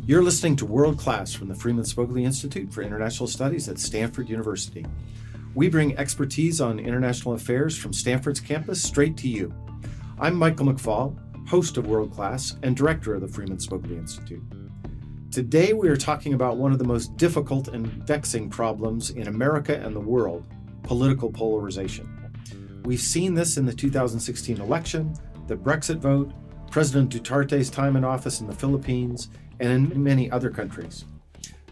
You're listening to World Class from the Freeman Spogli Institute for International Studies at Stanford University. We bring expertise on international affairs from Stanford's campus straight to you. I'm Michael McFaul, host of World Class and director of the Freeman Spogli Institute. Today we are talking about one of the most difficult and vexing problems in America and the world, political polarization. We've seen this in the 2016 election, the Brexit vote, President Duterte's time in office in the Philippines, and in many other countries.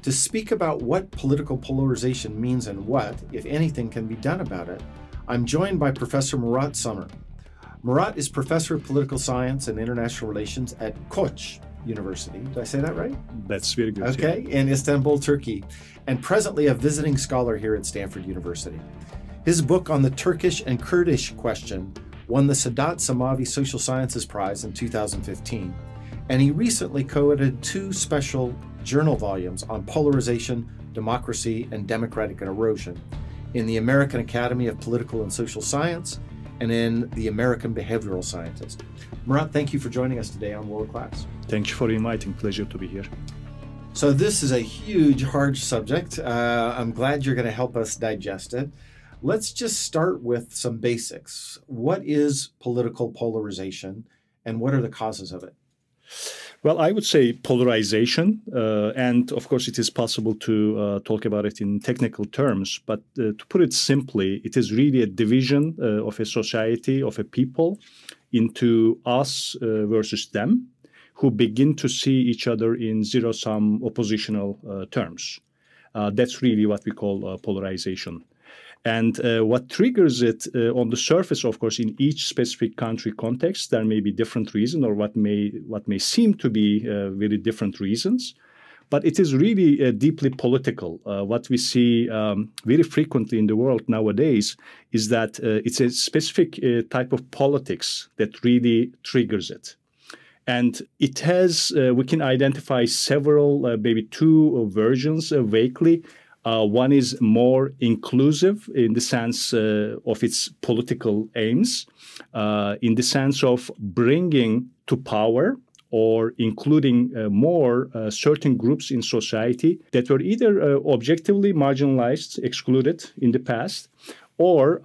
To speak about what political polarization means and what, if anything, can be done about it, I'm joined by Professor Murat Somer. Murat is Professor of Political Science and International Relations at Koç University. Did I say that right? That's very good. Okay, in Istanbul, Turkey, and presently a visiting scholar here at Stanford University. His book on the Turkish and Kurdish question won the Sadat Samavi Social Sciences Prize in 2015. And he recently co-edited two special journal volumes on polarization, democracy, and democratic erosion in the American Academy of Political and Social Science and in the American Behavioral Scientist. Murat, thank you for joining us today on World Class. Thank you for inviting. Pleasure to be here. So this is a huge, hard subject. I'm glad you're going to help us digest it. Let's just start with some basics. What is political polarization and what are the causes of it? Well, I would say polarization, and of course it is possible to talk about it in technical terms, but to put it simply, it is really a division of a society, of a people, into us versus them, who begin to see each other in zero-sum oppositional terms. That's really what we call polarization. And what triggers it on the surface, of course, in each specific country context, there may be different reasons or what may seem to be very different reasons. But it is really deeply political. What we see very frequently in the world nowadays is that it's a specific type of politics that really triggers it. And it has, we can identify several, maybe two versions vaguely. One is more inclusive in the sense of its political aims, in the sense of bringing to power or including more certain groups in society that were either objectively marginalized, excluded in the past, or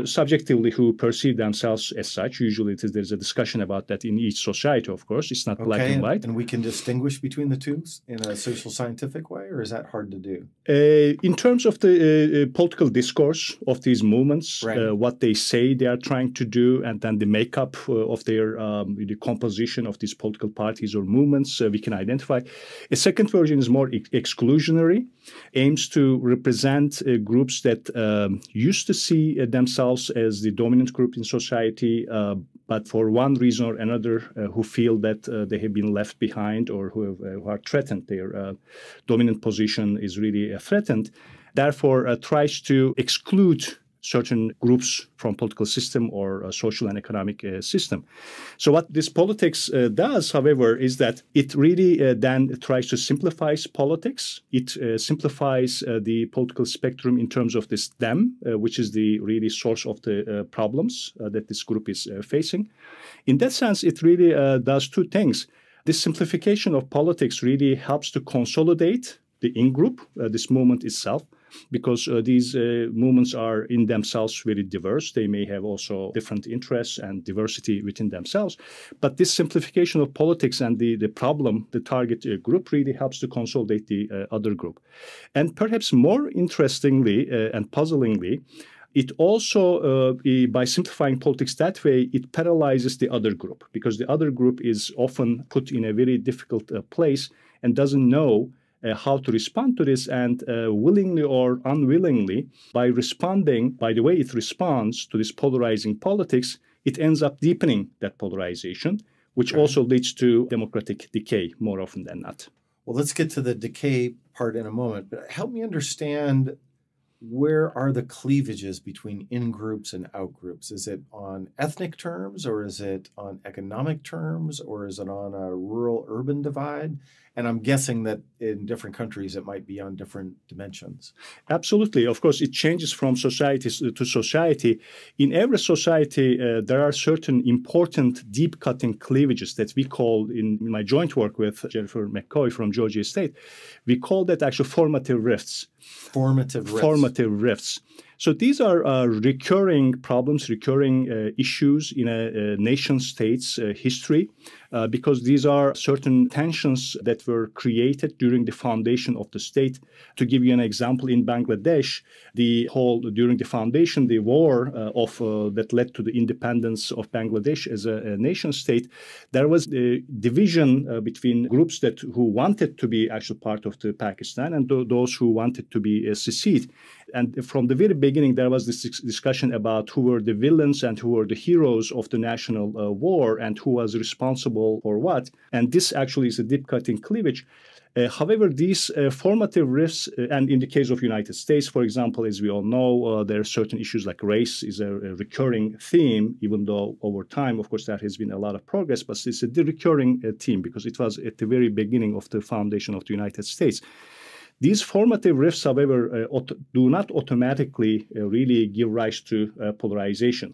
subjectively who perceive themselves as such. Usually there's a discussion about that in each society, of course. It's not black and white. And we can distinguish between the two in a social scientific way, or is that hard to do? In terms of the political discourse of these movements, right. What they say they are trying to do, and then the makeup of their the composition of these political parties or movements, we can identify. A second version is more exclusionary, aims to represent groups that used to see themselves as the dominant group in society, but for one reason or another who feel that they have been left behind or who are threatened, their dominant position is really threatened, therefore tries to exclude certain groups from political system or social and economic system. So what this politics does, however, is that it really then tries to simplify politics. It simplifies the political spectrum in terms of this them, which is the really source of the problems that this group is facing. In that sense, it really does two things. This simplification of politics really helps to consolidate the in-group, this movement itself, because these movements are in themselves very diverse. They may have also different interests and diversity within themselves. But this simplification of politics and the problem, the target group, really helps to consolidate the other group. And perhaps more interestingly and puzzlingly, it also, by simplifying politics that way, it paralyzes the other group, because the other group is often put in a very difficult place and doesn't know how to respond to this, and willingly or unwillingly, by responding, by the way it responds to this polarizing politics, it ends up deepening that polarization, which also leads to democratic decay more often than not. Well, let's get to the decay part in a moment, but help me understand, where are the cleavages between in-groups and out-groups? Is it on ethnic terms, or is it on economic terms, or is it on a rural-urban divide? And I'm guessing that in different countries, it might be on different dimensions. Absolutely. Of course, it changes from society to society. In every society, there are certain important deep-cutting cleavages that we call, in my joint work with Jennifer McCoy from Georgia State, we call that actually formative rifts. Formative rifts. Formative rifts. So these are recurring problems, recurring issues in a nation-state's history, because these are certain tensions that were created during the foundation of the state. To give you an example, in Bangladesh, during the foundation, the war that led to the independence of Bangladesh as a nation-state, there was a division between groups who wanted to be actually part of the Pakistan and those who wanted to be secede. And from the very beginning, there was this discussion about who were the villains and who were the heroes of the national war and who was responsible for what. And this actually is a deep-cutting cleavage. However, these formative rifts, and in the case of United States, for example, as we all know, there are certain issues like race is a recurring theme, even though over time, of course, there has been a lot of progress, but it's a recurring theme because it was at the very beginning of the foundation of the United States. These formative rifts, however, do not automatically really give rise to polarization,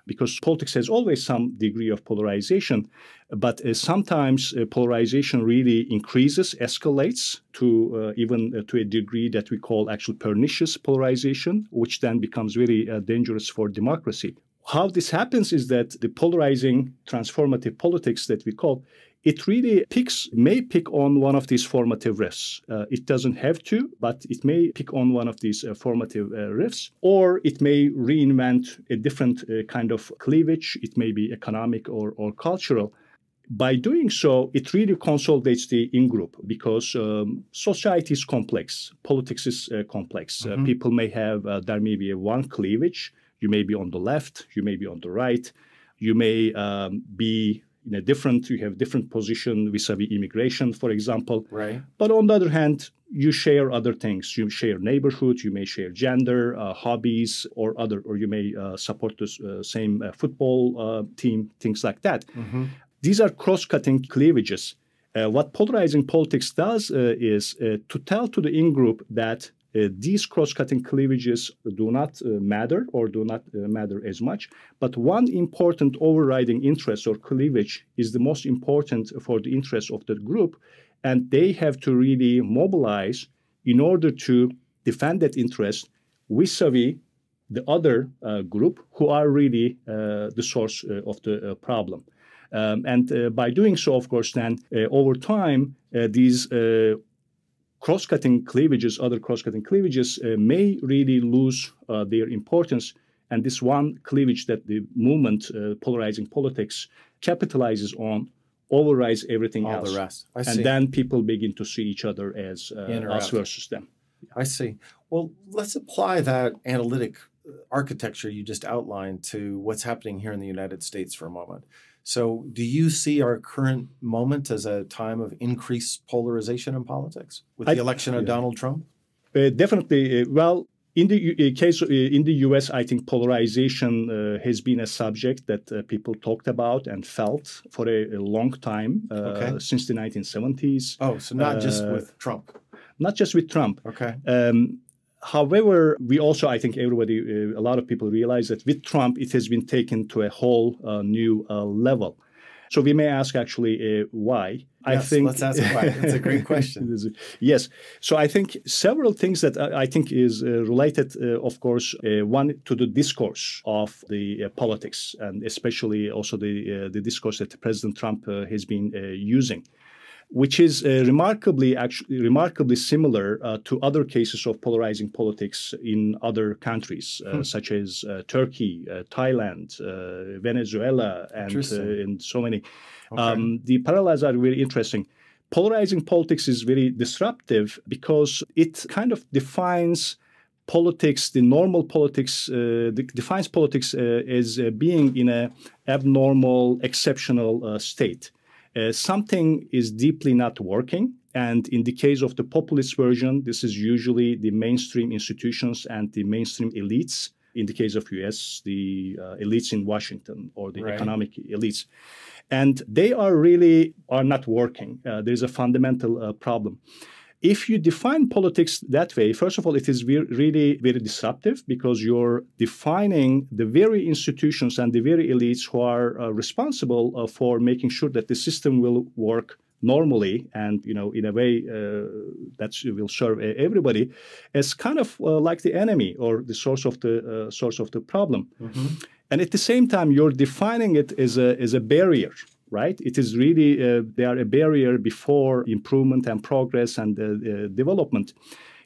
because politics has always some degree of polarization, but sometimes polarization really increases, escalates to even to a degree that we call actually pernicious polarization, which then becomes very dangerous for democracy. How this happens is that the polarizing transformative politics that we call, it really may pick on one of these formative rifts. It doesn't have to, but it may pick on one of these formative rifts, or it may reinvent a different kind of cleavage. It may be economic or cultural. By doing so, it really consolidates the in-group because society is complex. Politics is complex. Mm-hmm. People may have, there may be one cleavage. You may be on the left. You may be on the right. You may be you have different position vis-a-vis immigration, for example. Right. But on the other hand, you share other things. You share neighborhood, you may share gender, hobbies, or you may support the same football team, things like that. Mm-hmm. These are cross-cutting cleavages. What polarizing politics does is to tell to the in-group that these cross-cutting cleavages do not matter or do not matter as much. But one important overriding interest or cleavage is the most important for the interest of the group. And they have to really mobilize in order to defend that interest vis-a-vis the other group who are really the source of the problem. And by doing so, of course, then over time, these cross-cutting cleavages, other cross-cutting cleavages may really lose their importance. And this one cleavage that the movement, polarizing politics, capitalizes on, overrides everything all else. The rest. I see. And then people begin to see each other as us versus them. I see. Well, let's apply that analytic architecture you just outlined to what's happening here in the United States for a moment. So do you see our current moment as a time of increased polarization in politics with the election of Donald Trump? Definitely. Well, in the case in the U.S., I think polarization has been a subject that people talked about and felt for a long time, since the 1970s. Oh, so not just with Trump. Not just with Trump. Okay. However, we also, I think a lot of people realize that with Trump, it has been taken to a whole new level. So we may ask actually why. Yes, let's ask why. It's a great question. Yes. So I think several things that I think is related, of course, one to the discourse of the politics, and especially also the discourse that President Trump has been using, which is remarkably similar to other cases of polarizing politics in other countries, such as Turkey, Thailand, Venezuela, and so many. Okay. The parallels are very interesting. Polarizing politics is very disruptive because it kind of defines politics, the normal politics, defines politics as being in an abnormal, exceptional state. Something is deeply not working. And in the case of the populist version, this is usually the mainstream institutions and the mainstream elites in the case of US, the elites in Washington or the Right. economic elites. And they are not working. There's a fundamental problem. If you define politics that way, first of all, it is really very disruptive because you're defining the very institutions and the very elites who are responsible for making sure that the system will work normally and, in a way that will serve everybody as kind of like the enemy or the source of the problem. Mm-hmm. And at the same time, you're defining it as a barrier. Right? It is really, they are a barrier before improvement and progress and development.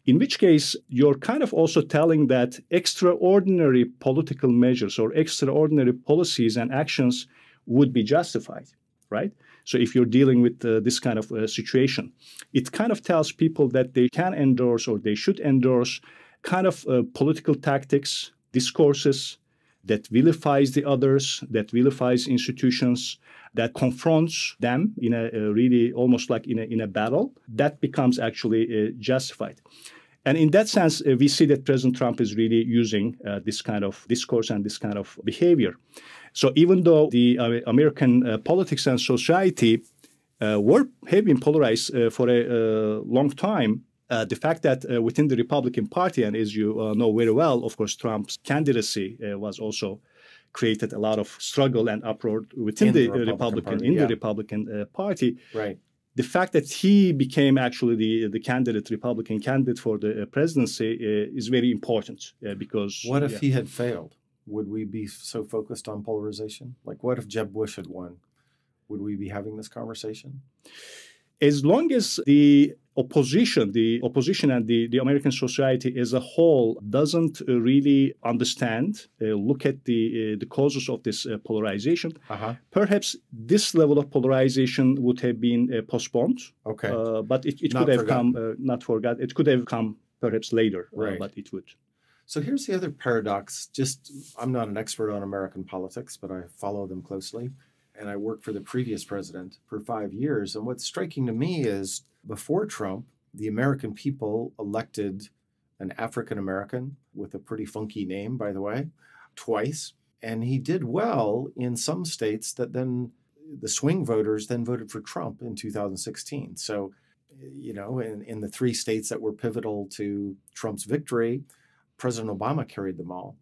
In which case, you're kind of also telling that extraordinary political measures or extraordinary policies and actions would be justified, right? So if you're dealing with this kind of situation, it kind of tells people that they can endorse or they should endorse kind of political tactics, discourses that vilifies the others, that vilifies institutions, that confronts them in a really almost like in a battle, that becomes actually justified. And in that sense, we see that President Trump is really using this kind of discourse and this kind of behavior. So even though the American politics and society have been polarized for a long time, the fact that within the Republican Party, and as you know very well, of course, Trump's candidacy was also created a lot of struggle and uproar within the Republican Party. Right. The fact that he became actually the Republican candidate for the presidency is very important because... What if he had failed? Would we be so focused on polarization? Like, what if Jeb Bush had won? Would we be having this conversation? As long as the opposition and the American society as a whole doesn't really understand, look at the causes of this polarization, perhaps this level of polarization would have been postponed. Okay. But it could have come, not forgot, it could have come perhaps later, right. But it would. So here's the other paradox. I'm not an expert on American politics, but I follow them closely. And I worked for the previous president for 5 years. And what's striking to me is before Trump, the American people elected an African American with a pretty funky name, by the way, twice. And he did well in some states that then the swing voters then voted for Trump in 2016. So, in the 3 states that were pivotal to Trump's victory, President Obama carried them all.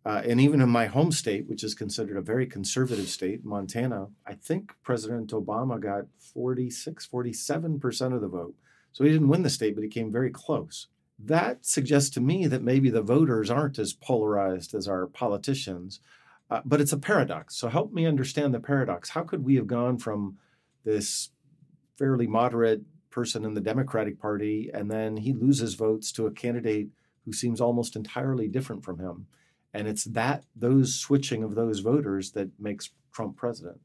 And even in my home state, which is considered a very conservative state, Montana, I think President Obama got 47% of the vote. So he didn't win the state, but he came very close. That suggests to me that maybe the voters aren't as polarized as our politicians, but it's a paradox. So help me understand the paradox. How could we have gone from this fairly moderate person in the Democratic Party, and then he loses votes to a candidate who seems almost entirely different from him? And it's those switching of those voters that makes Trump president.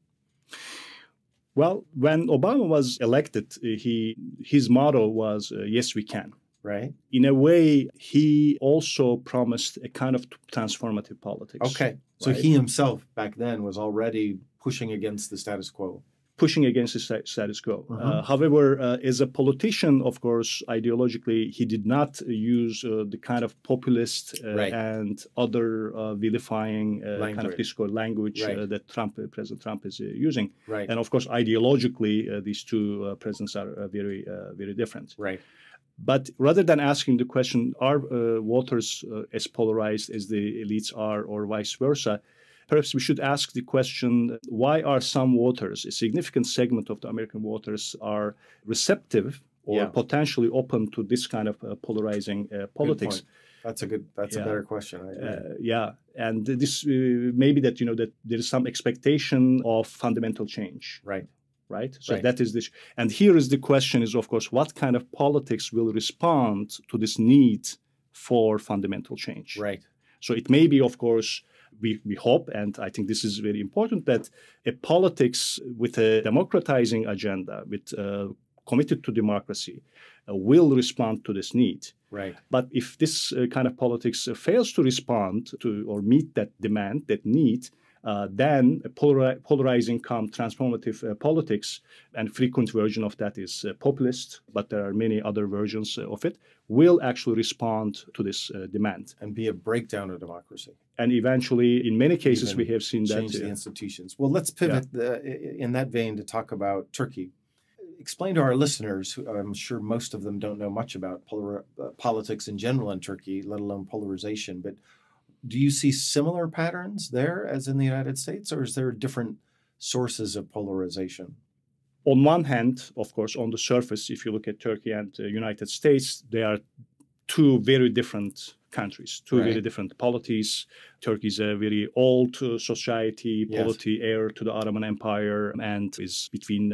Well, when Obama was elected, his motto was, yes, we can. Right. In a way, he also promised a kind of transformative politics. Okay. So right? He himself back then was already pushing against the status quo. Pushing against the status quo. However, as a politician, of course, ideologically, he did not use the kind of populist and other vilifying kind of discourse language that President Trump is using. Right. And of course, ideologically, these two presidents are very, very different. Right. But rather than asking the question, are voters as polarized as the elites are or vice versa, perhaps we should ask the question, why are some voters, a significant segment of the American voters, are receptive or potentially open to this kind of polarizing politics? That's a better question. And this maybe that that there is some expectation of fundamental change. Right. So that is this. And here is the question is, of course, what kind of politics will respond to this need for fundamental change? Right. So it may be, of course, we hope, and I think this is very important, that a politics with a democratizing agenda, with committed to democracy, will respond to this need. Right. But if this kind of politics fails to respond to or meet that demand, that need, then a polarizing transformative politics, and frequent version of that is populist, but there are many other versions of it, will actually respond to this demand. And be a breakdown of democracy. And eventually, in many cases, we have seen that. Change the institutions. Well, let's pivot in that vein to talk about Turkey. Explain to our listeners, who I'm sure most of them don't know much about politics in general in Turkey, let alone polarization, but do you see similar patterns there as in the United States, or is there different sources of polarization? On one hand, of course, on the surface, if you look at Turkey and the United States, they are two very different countries, two very different polities. Turkey is a very old society, polity heir to the Ottoman Empire, and is between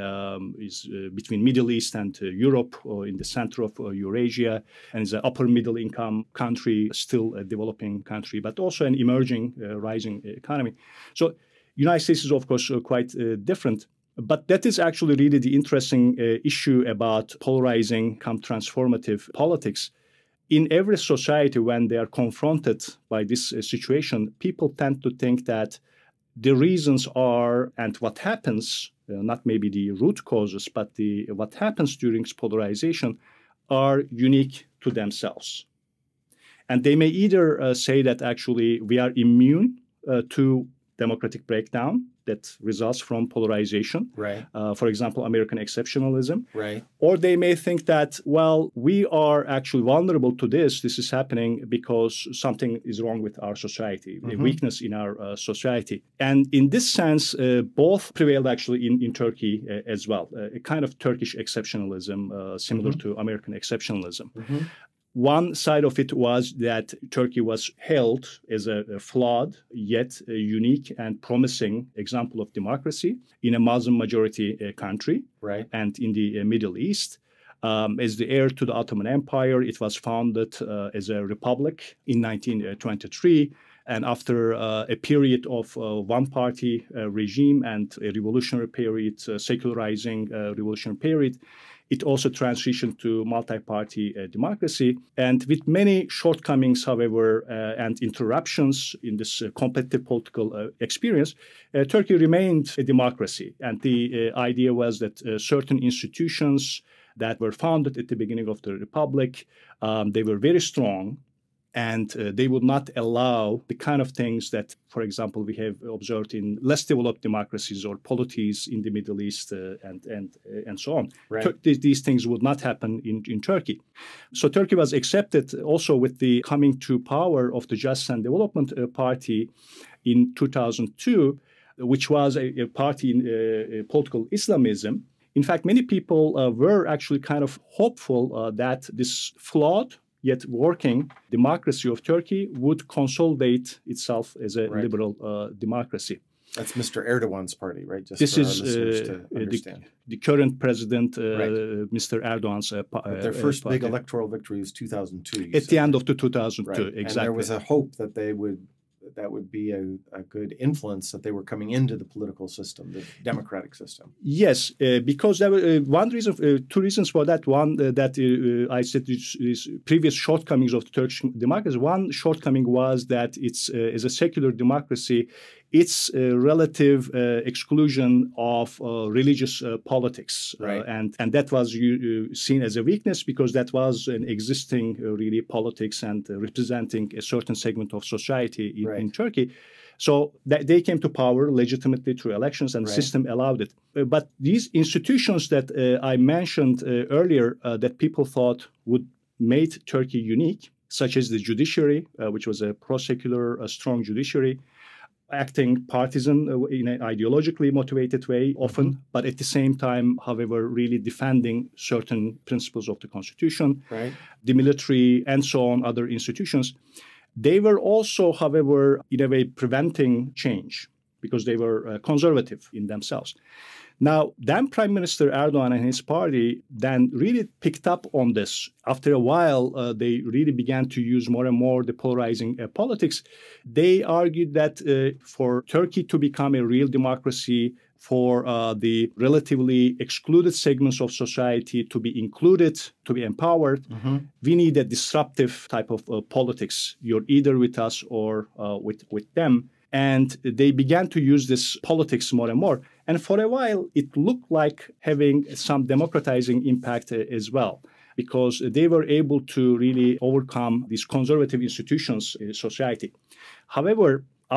Middle East and Europe, or in the center of Eurasia, and is an upper middle income country, still a developing country, but also an emerging, rising economy. So, United States is of course quite different. But that is actually really the interesting issue about polarizing, transformative politics. In every society, when they are confronted by this situation, people tend to think that the reasons are, and what happens, not maybe the root causes, but what happens during polarization are unique to themselves. And they may either say that actually we are immune to democratic breakdown that results from polarization. For example, American exceptionalism. Or they may think that, well, we are actually vulnerable to this. This is happening because something is wrong with our society, a weakness in our society. And in this sense, both prevailed actually in Turkey as well, a kind of Turkish exceptionalism similar to American exceptionalism. One side of it was that Turkey was hailed as a flawed, yet a unique and promising example of democracy in a Muslim-majority country and in the Middle East. As the heir to the Ottoman Empire, it was founded as a republic in 1923. And after a period of one-party regime and a revolutionary period, secularizing revolutionary period, it also transitioned to multi-party democracy. And with many shortcomings, however, and interruptions in this competitive political experience, Turkey remained a democracy. And the idea was that certain institutions that were founded at the beginning of the republic, they were very strong. And they would not allow the kind of things that, for example, we have observed in less developed democracies or polities in the Middle East and so on. These things would not happen in Turkey. So Turkey was accepted also with the coming to power of the Justice and Development Party in 2002, which was a party in political Islamism. In fact, many people were actually kind of hopeful that this flawed yet working democracy of Turkey would consolidate itself as a liberal democracy. That's Mr. Erdogan's party, right? Just this is the current president, Mr. Erdogan's party. Their first big electoral victory was 2002. At the end of the 2002, exactly. And there was a hope that that would be a good influence, that they were coming into the political system, the democratic system. Yes, because there were two reasons for that. One, that I said these previous shortcomings of the Turkish democracy. One shortcoming was that it's as a secular democracy, its relative exclusion of religious politics. And that was seen as a weakness because that was an existing really politics and representing a certain segment of society in Turkey. So they came to power legitimately through elections, and the system allowed it. But these institutions that I mentioned earlier that people thought would make Turkey unique, such as the judiciary, which was a pro-secular, strong judiciary, acting partisan in an ideologically motivated way often, but at the same time, however, really defending certain principles of the Constitution, the military, and so on, other institutions. They were also, however, in a way preventing change because they were conservative in themselves. Now, then Prime Minister Erdogan and his party then really picked up on this. After a while, they really began to use more and more the polarizing politics. They argued that for Turkey to become a real democracy, for the relatively excluded segments of society to be included, to be empowered, we need a disruptive type of politics. You're either with us or with them. And they began to use this politics more and more. And for a while, it looked like having some democratizing impact as well. because they were able to really overcome these conservative institutions in society. However,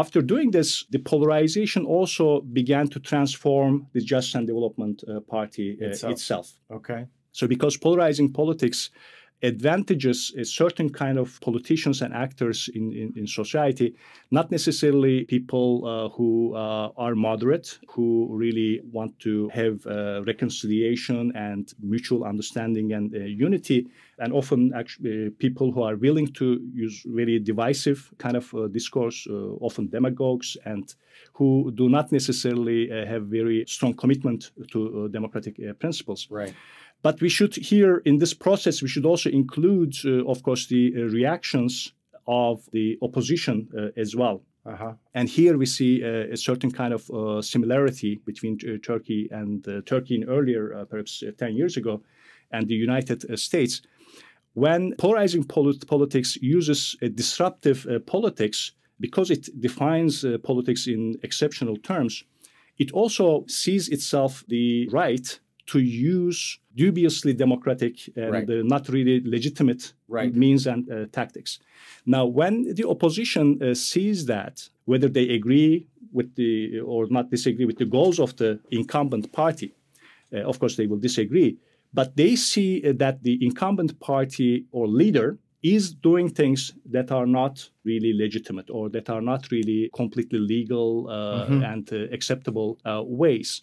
after doing this, the polarization also began to transform the Justice and Development Party itself. Okay. So because polarizing politics advantages a certain kind of politicians and actors in society, not necessarily people who are moderate, who really want to have reconciliation and mutual understanding and unity, and often actually people who are willing to use very divisive kind of discourse, often demagogues, and who do not necessarily have very strong commitment to democratic principles. Right. But we should here, in this process, we should also include, of course, the reactions of the opposition as well. Uh-huh. And here we see a certain kind of similarity between Turkey and Turkey in earlier, perhaps 10 years ago, and the United States. When polarizing politics uses a disruptive politics, because it defines politics in exceptional terms, it also sees itself the right to use dubiously democratic and not really legitimate means and tactics. Now, when the opposition sees that, whether they agree with the or not disagree with the goals of the incumbent party, of course they will disagree, but they see that the incumbent party or leader is doing things that are not really legitimate or that are not really completely legal and acceptable ways.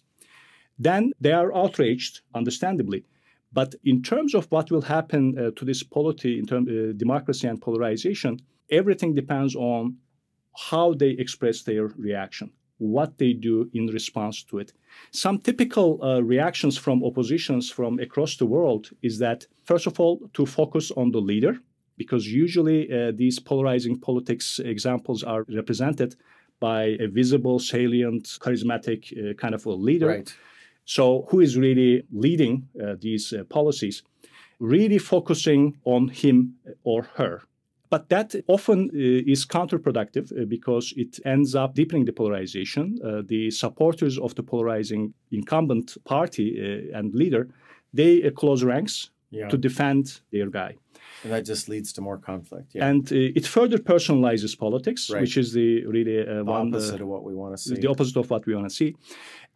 Then they are outraged, understandably. But in terms of what will happen to this polity, in terms of democracy and polarization, everything depends on how they express their reaction, what they do in response to it. Some typical reactions from oppositions from across the world is that, first of all, to focus on the leader, because usually these polarizing politics examples are represented by a visible, salient, charismatic kind of a leader. Right. So who is really leading these policies, really focusing on him or her. But that often is counterproductive because it ends up deepening the polarization. The supporters of the polarizing incumbent party and leader, they close ranks to defend their guy. And that just leads to more conflict. Yeah. And it further personalizes politics, which is the really opposite of what we want to see. The opposite of what we want to see.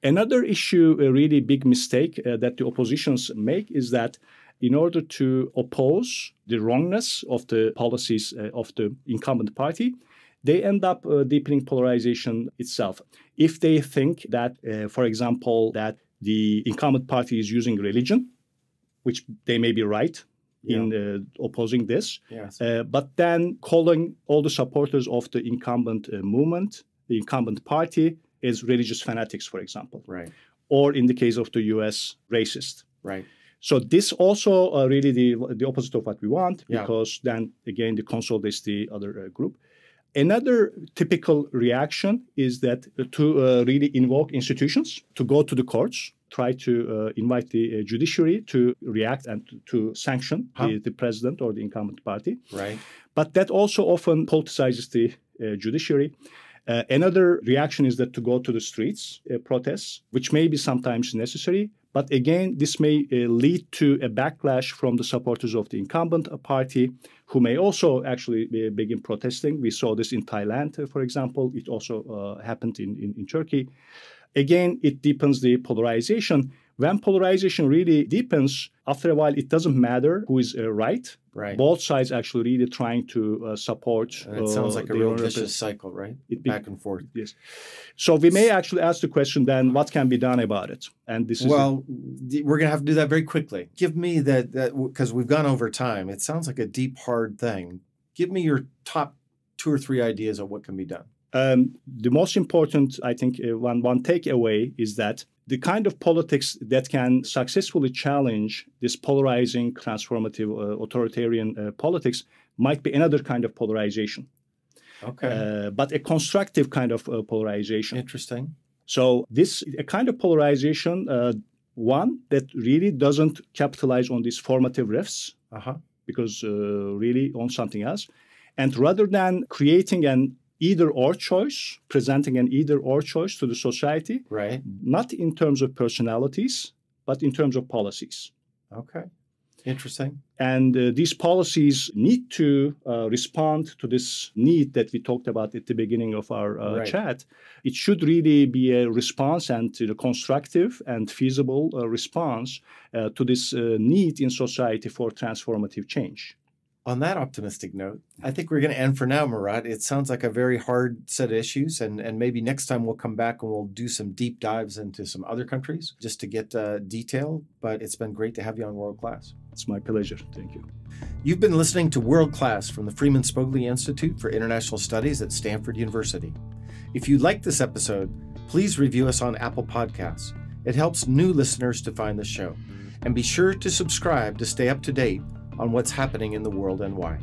Another issue, a really big mistake that the oppositions make is that in order to oppose the wrongness of the policies of the incumbent party, they end up deepening polarization itself. If they think that, for example, that the incumbent party is using religion, which they may be right in opposing this, but then calling all the supporters of the incumbent movement, the incumbent party, is religious fanatics, for example. Right. Or in the case of the US, racist. Right. So this also really the opposite of what we want, because then again, it consolidates the other group. Another typical reaction is that to really invoke institutions, to go to the courts, try to invite the judiciary to react and to sanction the president or the incumbent party. Right. But that also often politicizes the judiciary. Another reaction is that to go to the streets, protests, which may be sometimes necessary. But again, this may lead to a backlash from the supporters of the incumbent party, who may also actually begin protesting. We saw this in Thailand, for example. It also happened in Turkey. Again, it deepens the polarization. When polarization really deepens, after a while, it doesn't matter who is right. Right. Both sides actually really trying to support. And it sounds like a real vicious cycle, right? Back and forth. Yes. So we may actually ask the question then, what can be done about it? And this is we're going to have to do that very quickly. Give me that because we've gone over time. It sounds like a deep, hard thing. Give me your top 2 or 3 ideas of what can be done. The most important, I think, one takeaway is that the kind of politics that can successfully challenge this polarizing, transformative, authoritarian politics might be another kind of polarization. Okay. But a constructive kind of polarization. Interesting. So a kind of polarization, one that really doesn't capitalize on these formative rifts, because really on something else. And rather than creating an either-or choice, presenting an either-or choice to the society, right? Not in terms of personalities, but in terms of policies. Okay. Interesting. And these policies need to respond to this need that we talked about at the beginning of our chat. It should really be a response and constructive and feasible response to this need in society for transformative change. On that optimistic note, I think we're going to end for now, Murat. It sounds like a very hard set of issues, and maybe next time we'll come back and we'll do some deep dives into some other countries just to get detail. But it's been great to have you on World Class. It's my pleasure. Thank you. You've been listening to World Class from the Freeman Spogli Institute for International Studies at Stanford University. If you liked this episode, please review us on Apple Podcasts. It helps new listeners to find the show. And be sure to subscribe to stay up to date on what's happening in the world and why.